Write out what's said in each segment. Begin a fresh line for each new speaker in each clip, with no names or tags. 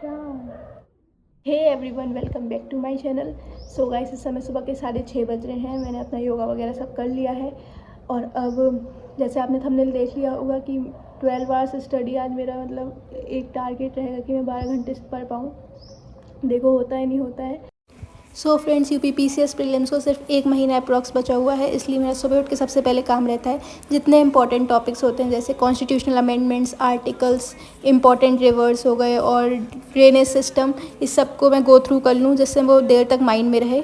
Hey everyone, welcome back to my channel. So guys, इस समय सुबह के 6:30 बज रहे हैं। मैंने अपना योगा वगैरह सब कर लिया है और अब जैसे आपने थंबनेल देख लिया होगा कि 12 आवर्स स्टडी आज मेरा मतलब एक टारगेट रहेगा कि मैं 12 घंटे पढ़ पाऊँ। देखो होता है नहीं होता है। सो फ्रेंड्स, UPPCS प्रीलिम्स को सिर्फ 1 महीना अप्रॉक्स बचा हुआ है, इसलिए मेरा सुबह उठ के सबसे पहले काम रहता है जितने इंपॉर्टेंट टॉपिक्स होते हैं जैसे constitutional amendments, articles, important rivers हो गए और ड्रेनेज सिस्टम, इस सब को मैं गो थ्रू कर लूँ जिससे वो देर तक माइंड में रहे।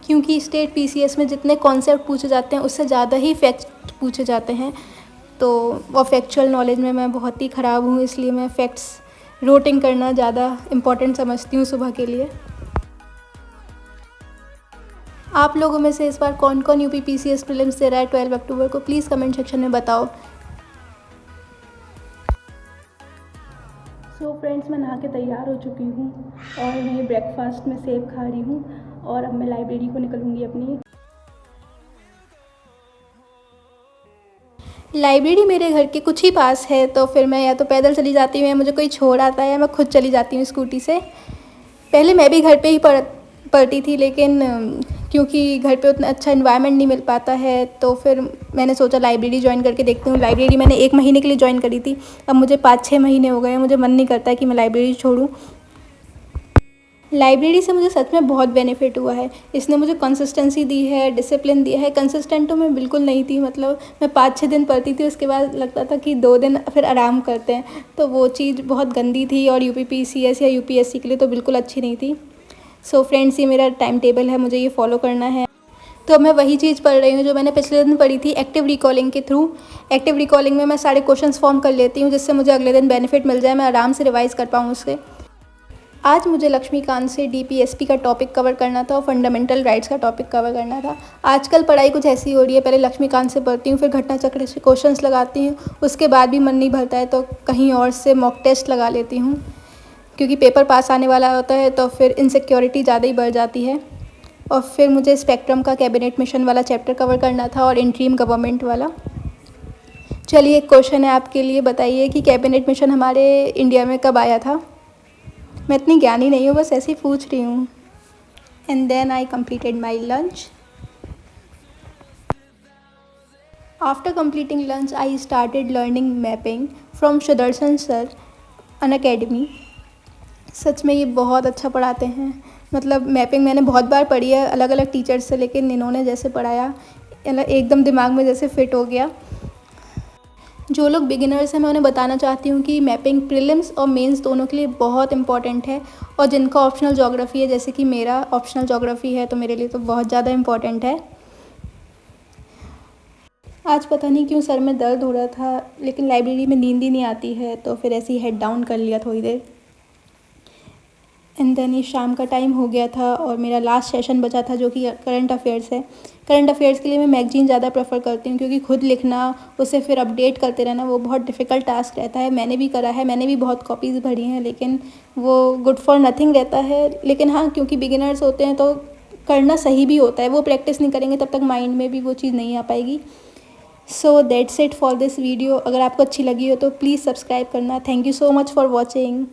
क्योंकि स्टेट PCS में जितने कॉन्सेप्ट पूछे जाते हैं उससे ज़्यादा ही फैक्ट पूछे जाते हैं, तो वो फैक्चुअल नॉलेज में मैं बहुत ही ख़राब हूँ, इसलिए मैं फैक्ट्स रोटिंग करना ज़्यादा इम्पॉर्टेंट समझती हूँ सुबह के लिए। आप लोगों में से इस बार कौन कौन UPPCS प्रीलिम्स दे रहा है 12 अक्टूबर को, प्लीज़ कमेंट सेक्शन में बताओ। सो फ्रेंड्स, मैं नहा के तैयार हो चुकी हूँ और मैं ब्रेकफास्ट में सेब खा रही हूँ और अब मैं लाइब्रेरी को निकलूँगी अपनी। लाइब्रेरी मेरे घर के कुछ ही पास है, तो फिर मैं या तो पैदल चली जाती हूँ या मुझे कोई छोड़ आता है या मैं खुद चली जाती हूँ स्कूटी से। पहले मैं भी घर पे ही पढ़ती थी, लेकिन क्योंकि घर पे उतना अच्छा इन्वायरमेंट नहीं मिल पाता है तो फिर मैंने सोचा लाइब्रेरी ज्वाइन करके देखती हूँ। लाइब्रेरी मैंने 1 महीने के लिए ज्वाइन करी थी, अब मुझे 5-6 महीने हो गए हैं। मुझे मन नहीं करता है कि मैं लाइब्रेरी छोड़ूँ। लाइब्रेरी से मुझे सच में बहुत बेनिफिट हुआ है। इसने मुझे कंसिस्टेंसी दी है, डिसिप्लिन दिया है। कंसिस्टेंट तो मैं बिल्कुल नहीं थी, मतलब मैं 5-6 दिन पढ़ती थी, उसके बाद लगता था कि 2 दिन फिर आराम करते हैं, तो वो चीज़ बहुत गंदी थी और UPPCS या UPSC के लिए तो बिल्कुल अच्छी नहीं थी। सो फ्रेंड्स, ये मेरा टाइम टेबल है, मुझे ये फॉलो करना है। तो मैं वही चीज़ पढ़ रही हूँ जो मैंने पिछले दिन पढ़ी थी एक्टिव रिकॉलिंग के थ्रू। एक्टिव रिकॉलिंग में मैं सारे क्वेश्चंस फॉर्म कर लेती हूँ जिससे मुझे अगले दिन बेनिफिट मिल जाए, मैं आराम से रिवाइज़ कर पाऊँ उससे। आज मुझे लक्ष्मीकांत से DPSP का टॉपिक कवर करना था और फंडामेंटल राइट्स का टॉपिक कवर करना था। आजकल पढ़ाई कुछ ऐसी हो रही है, पहले लक्ष्मीकांत से पढ़ती हूँ, फिर घटना चक्र से क्वेश्चंस लगाती हूँ, उसके बाद भी मन नहीं भरता है तो कहीं और से मॉक टेस्ट लगा लेती हूँ, क्योंकि पेपर पास आने वाला होता है तो फिर इनसिक्योरिटी ज़्यादा ही बढ़ जाती है। और फिर मुझे स्पेक्ट्रम का कैबिनेट मिशन वाला चैप्टर कवर करना था और इंटरिम गवर्नमेंट वाला। चलिए, एक क्वेश्चन है आपके लिए, बताइए कि कैबिनेट मिशन हमारे इंडिया में कब आया था। मैं इतनी ज्ञानी नहीं हूँ, बस ऐसे ही पूछ रही हूँ। And then I completed my lunch. After completing lunch, I started learning mapping from Sudarshan sir, Unacademy. सच में ये बहुत अच्छा पढ़ाते हैं। मतलब मैपिंग मैंने बहुत बार पढ़ी है अलग अलग टीचर्स से, लेकिन इन्होंने जैसे पढ़ाया एकदम दिमाग में जैसे फिट हो गया। जो लोग बिगिनर्स हैं, मैं उन्हें बताना चाहती हूँ कि मैपिंग प्रीलिम्स और मेंस दोनों के लिए बहुत इंपॉर्टेंट है। और जिनका ऑप्शनल ज्योग्राफी है, जैसे कि मेरा ऑप्शनल ज्योग्राफी है, तो मेरे लिए तो बहुत ज़्यादा इंपॉर्टेंट है। आज पता नहीं क्यों सर में दर्द हो रहा था, लेकिन लाइब्रेरी में नींद ही नहीं आती है, तो फिर ऐसे ही हेड डाउन कर लिया थोड़ी देर। एंड देन ये शाम का टाइम हो गया था और मेरा लास्ट सेशन बचा था जो कि करंट अफेयर्स है। करंट अफेयर्स के लिए मैं मैगजीन ज़्यादा प्रेफर करती हूँ, क्योंकि खुद लिखना, उसे फिर अपडेट करते रहना, वो बहुत डिफ़िकल्ट टास्क रहता है। मैंने भी करा है, मैंने भी बहुत कॉपीज़ भरी हैं, लेकिन वो गुड फॉर नथिंग रहता है। लेकिन हाँ, क्योंकि बिगिनर्स होते हैं तो करना सही भी होता है। वो प्रैक्टिस नहीं करेंगे तब तक माइंड में भी वो चीज़ नहीं आ पाएगी। So that's it for this video. अगर आपको अच्छी लगी हो तो प्लीज़ सब्सक्राइब करना। Thank you so much for watching.